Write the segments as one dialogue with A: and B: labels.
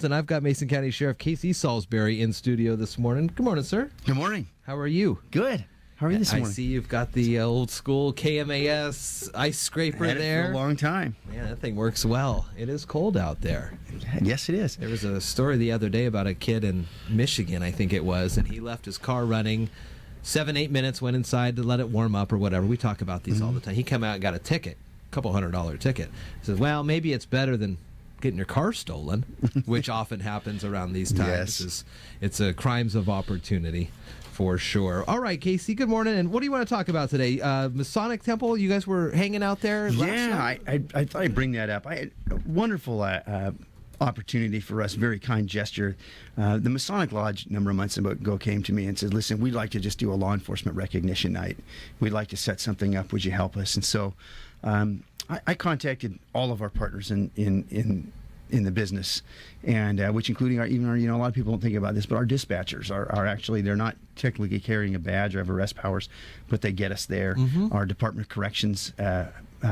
A: And I've got Mason County Sheriff Casey Salisbury in studio this morning. Good morning, sir.
B: Good morning.
A: How are you?
B: Good. How are you this morning?
A: I see you've got the old school KMAS ice scraper
B: Had it
A: there.
B: for a long time.
A: Man, that thing works well. It is cold out there.
B: Yes, it is.
A: There was a story the other day about a kid in Michigan, I think it was, and he left his car running 7-8 minutes, went inside to let it warm up or whatever. We talk about these all the time. He came out and got a ticket, a couple $100 ticket. He says, well, maybe it's better than getting your car stolen, which often happens around these times.
B: Yes.
A: It's a crimes of opportunity for sure. All right, Casey, good morning. And what do you want to talk about today? Masonic Temple, you guys were hanging out there last night?
B: I thought I'd bring that up. I had a wonderful opportunity for us, very kind gesture. The Masonic Lodge a number of months ago came to me and said, listen, we'd like to just do a law enforcement recognition night. We'd like to set something up. Would you help us? And so I contacted all of our partners in the business, and which including a lot of people don't think about this, but our dispatchers are actually, they're not technically carrying a badge or have arrest powers, but they get us there. Our Department of Corrections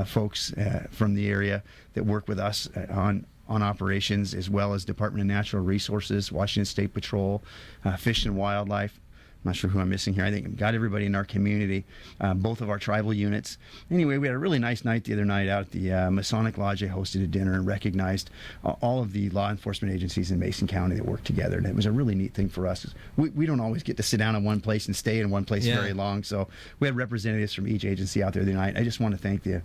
B: folks from the area that work with us on operations, as well as Department of Natural Resources, Washington State Patrol, Fish and Wildlife. I'm not sure who I'm missing here. I think we've got everybody in our community, both of our tribal units. Anyway, we had a really nice night the other night out at the Masonic Lodge. I hosted a dinner and recognized all of the law enforcement agencies in Mason County that work together. And it was a really neat thing for us. We don't always get to sit down in one place and stay in one place very long. So we had representatives from each agency out there the night. I just want to thank the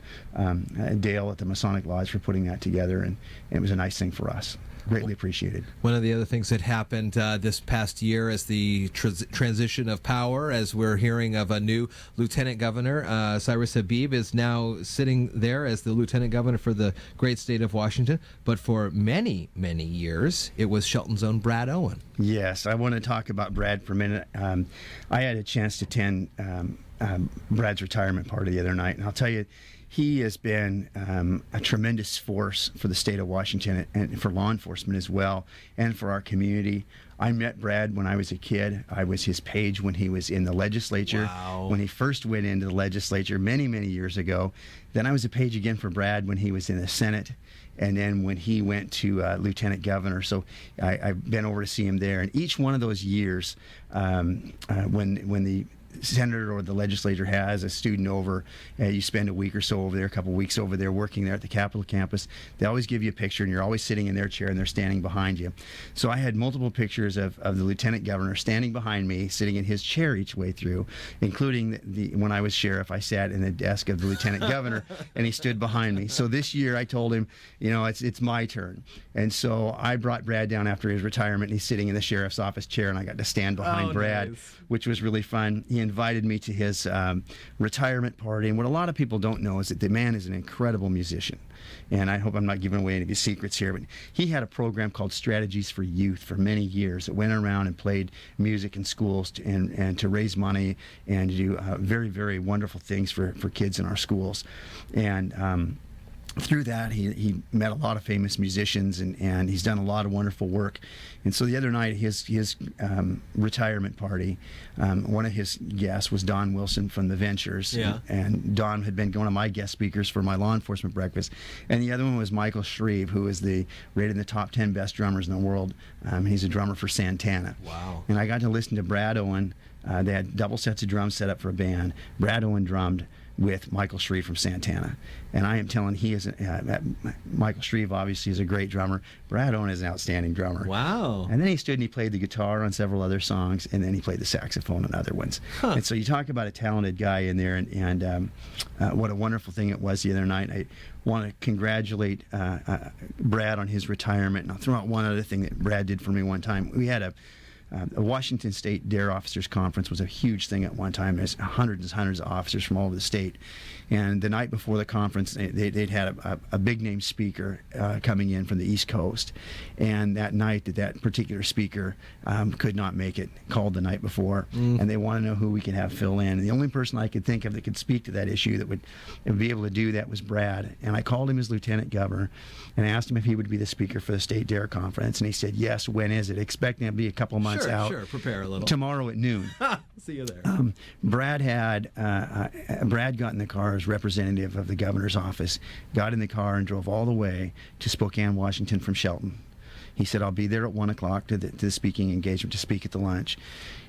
B: Dale at the Masonic Lodge for putting that together. And it was a nice thing for us. Greatly appreciated.
A: One of the other things that happened this past year as the transition of power, as we're hearing of a new Lieutenant Governor, Cyrus Habib is now sitting there as the Lieutenant Governor for the great state of Washington. But for many, many years, it was Shelton's own Brad Owen. Yes,
B: I want to talk about Brad for a minute. I had a chance to attend Brad's retirement party the other night, and I'll tell you, he has been a tremendous force for the state of Washington and for law enforcement as well, and for our community. I met Brad when I was a kid. I was his page when he was in the legislature.
A: Wow.
B: When he first went into the legislature many, many years ago. Then I was a page again for Brad when he was in the Senate, and then when he went to Lieutenant Governor. So I've been over to see him there. And each one of those years, when the senator or the legislature has a student over, you spend a week or so over there, a couple weeks over there working there at the Capitol campus, they always give you a picture, and you're always sitting in their chair and they're standing behind you. So I had multiple pictures of the Lieutenant Governor standing behind me, sitting in his chair each way through, including when I was sheriff, I sat in the desk of the Lieutenant Governor and he stood behind me. So this year I told him, it's my turn. And so I brought Brad down after his retirement, and he's sitting in the sheriff's office chair, and I got to stand behind Brad,
A: nice.
B: Which was really fun. He invited me to his retirement party, and what a lot of people don't know is that the man is an incredible musician. And I hope I'm not giving away any of his secrets here, but he had a program called Strategies for Youth for many years that went around and played music in schools and to raise money and to do very, very wonderful things for kids in our schools. And through that, he met a lot of famous musicians, and he's done a lot of wonderful work. And so the other night, his retirement party, one of his guests was Don Wilson from the Ventures.
A: Yeah.
B: And Don had been one of my guest speakers for my law enforcement breakfast. And the other one was Michael Shreve, who is rated in the top 10 best drummers in the world. He's a drummer for Santana.
A: Wow.
B: And I got to listen to Brad Owen. They had double sets of drums set up for a band. Brad Owen drummed with Michael Shreve from Santana. And I am telling Michael Shreve obviously is a great drummer. Brad Owen is an outstanding drummer.
A: Wow.
B: And then he stood and he played the guitar on several other songs, and then he played the saxophone on other ones.
A: Huh.
B: And so you talk about a talented guy in there, and what a wonderful thing it was the other night. I want to congratulate Brad on his retirement. And I'll throw out one other thing that Brad did for me one time. We had a Washington State Dare Officers Conference was a huge thing at one time. There's hundreds and hundreds of officers from all over the state. And the night before the conference, they'd had a big-name speaker coming in from the East Coast. And that night, that particular speaker could not make it, called the night before. And they want to know who we could have fill in. And the only person I could think of that could speak to that issue that would be able to do that was Brad. And I called him as Lieutenant Governor and asked him if he would be the speaker for the State Dare Conference. And he said, yes, when is it? Expecting it to be a couple months out.
A: Sure, prepare a little.
B: Tomorrow at noon.
A: See you there.
B: Brad got in the car as representative of the governor's office, got in the car and drove all the way to Spokane, Washington from Shelton. He said, I'll be there at 1 o'clock to the speaking engagement to speak at the lunch.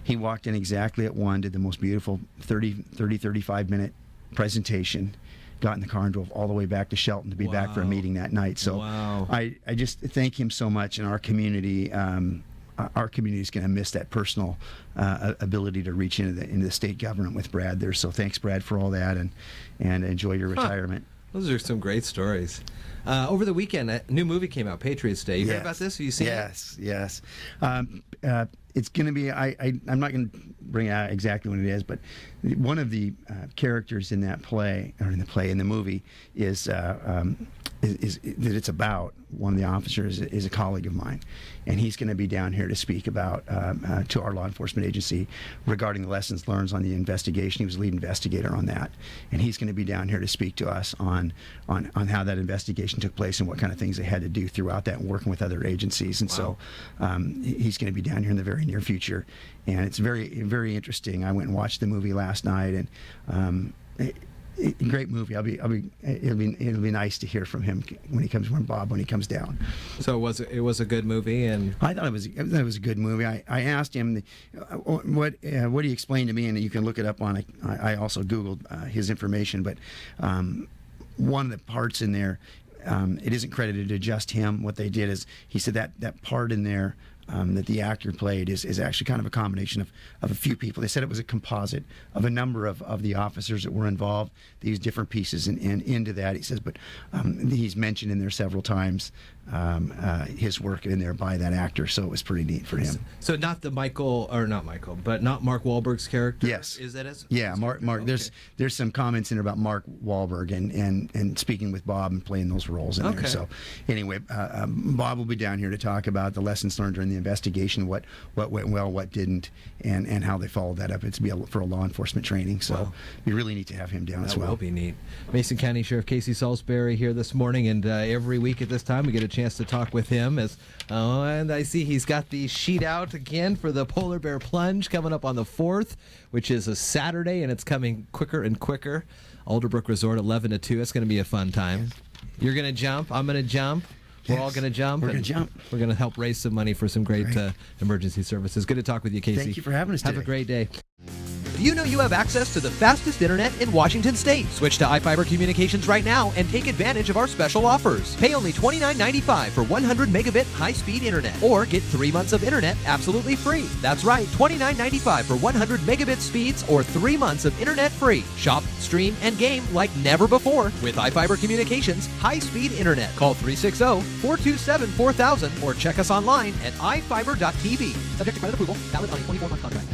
B: He walked in exactly at 1, did the most beautiful 35-minute presentation, got in the car and drove all the way back to Shelton to be back for a meeting that night. So I just thank him so much, and our community is going to miss that personal ability to reach into the state government with Brad there. So thanks, Brad, for all that, and enjoy your retirement.
A: Those are some great stories. Over the weekend, a new movie came out, Patriots Day. You heard about this? Have you seen it?
B: Yes. It's going to be, I'm not going to bring out exactly what it is, but one of the characters in that play, or in the movie, is that it's about one of the officers is a colleague of mine, and he's going to be down here to speak about to our law enforcement agency regarding the lessons learned on the investigation. He was lead investigator on that, and he's going to be down here to speak to us on how that investigation took place and what kind of things they had to do throughout that, and working with other agencies. And so he's going to be down here in the very near future, and it's very, very interesting. I went and watched the movie last night, and great movie. It'll be nice to hear from him when he comes down.
A: So it was a good movie, and
B: I thought it was a good movie. I asked him what he explained to me, and you can look it up on. I also Googled his information, but one of the parts in there, it isn't credited to just him. What they did is, he said that part in there that the actor played is actually kind of a combination of a few people. They said it was a composite of a number of the officers that were involved. They used different pieces and into that. He says, but he's mentioned in there several times his work in there by that actor, so it was pretty neat for him.
A: So not Mark Wahlberg's character?
B: Yes.
A: Is that his?
B: Yeah, Mark. Okay. There's some comments in there about Mark Wahlberg and speaking with Bob and playing those roles in there. So anyway, Bob will be down here to talk about the lessons learned during the investigation, what went well, what didn't, and how they followed that up. It's for a law enforcement training, so it'd be really neat to have him down as well.
A: That will be neat. Mason County Sheriff Casey Salisbury here this morning, and every week at this time we get a chance to talk with him. And I see he's got the sheet out again for the Polar Bear Plunge coming up on the 4th, which is a Saturday, and it's coming quicker and quicker. Alderbrook Resort, 11 to 2. It's going to be a fun time. You're going to jump. I'm going to jump. We're all going to jump.
B: We're going to jump.
A: We're going to help raise some money for some great emergency services. Good to talk with you, Casey.
B: Thank you for having us today.
A: Have a great day.
C: Do you know you have access to the fastest internet in Washington State? Switch to iFiber Communications right now and take advantage of our special offers. Pay only $29.95 for 100 megabit high-speed internet, or get 3 months of internet absolutely free. That's right, $29.95 for 100 megabit speeds or 3 months of internet free. Shop, stream, and game like never before with iFiber Communications high-speed internet. Call 360-427-4000 or check us online at ifiber.tv. Subject to credit approval, valid on a 24-month contract.